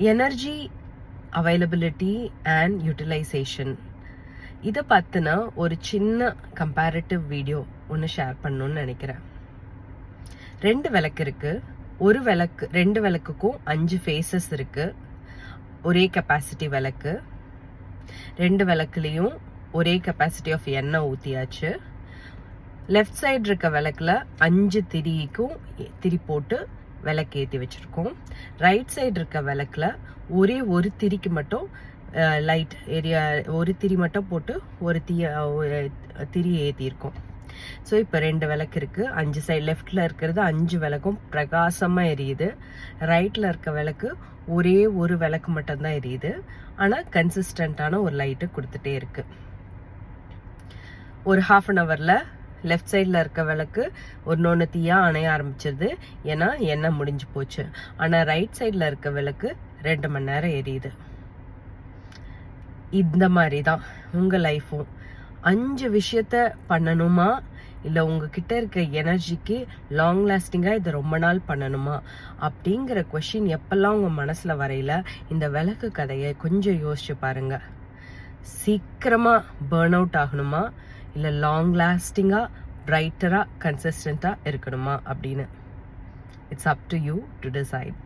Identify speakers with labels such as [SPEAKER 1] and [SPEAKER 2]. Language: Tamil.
[SPEAKER 1] எனர்ஜி அவைலபிலிட்டி அண்ட் யூட்டிலைசேஷன் இதை பற்றின ஒரு சின்ன கம்பேரிட்டிவ் வீடியோ ஒன்று ஷேர் பண்ணணும்னு நினைக்கிறேன். 2 விளக்கு இருக்கு. ஒரு விளக்கு 2 விளக்குக்கும் 5 ஃபேஸஸ் இருக்கு. ஒரே கெப்பாசிட்டி விளக்கு. 2 விளக்குலையும் ஒரே கெப்பாசிட்டி ஆஃப் எண்ணெய் ஊற்றியாச்சு. லெஃப்ட் சைடு இருக்க விளக்குல 5 திரிக்கும் திரி போட்டு விளக்கு ஏற்றி வச்சிருக்கோம். ரைட் சைடு இருக்க விளக்குல ஒரே ஒரு திரிக்கு மட்டும் லைட் ஏரியா ஒரு திரி மட்டும் போட்டு ஒரு திரி ஏற்றிருக்கோம். ஸோ இப்போ 2 விளக்கு இருக்கு. 5 சைடு லெஃப்ட்ல இருக்கிறது 5 விளக்கும் பிரகாசமா எரியுது. ரைட்ல இருக்க விளக்கு ஒரே ஒரு விளக்கு மட்டும்தான் எரியுது. ஆனா கன்சிஸ்டன்டான ஒரு லைட்டு கொடுத்துட்டே இருக்கு. ஒரு ½ அன் ஹவர்ல லெஃப்ட் சைடில் இருக்க விளக்கு ஒன்று தீயா அணைய ஆரம்பிச்சிருது. ஏன்னா எண்ணெய் முடிஞ்சு போச்சு. ஆனால் ரைட் சைடில் இருக்க விளக்கு 2 மணி நேரம் எரியுது. இந்த மாதிரி தான் உங்கள் லைஃப்பும். 5 விஷயத்த பண்ணணுமா, இல்லை உங்ககிட்ட இருக்க எனர்ஜிக்கு லாங் லாஸ்டிங்காக இதை ரொம்ப நாள் பண்ணணுமா அப்படிங்கிற கொஷின் எப்பெல்லாம் உங்கள் மனசில் வரையில இந்த விளக்கு கதையை கொஞ்சம் யோசிச்சு பாருங்க. சீக்கிரமாக பேர்ன் அவுட் ஆகணுமா, இல்லை லாங் லாஸ்டிங்காக பிரைட்டராக கன்சிஸ்டண்ட்டாக இருக்கணுமா அப்படின்னு. It's up to you to decide.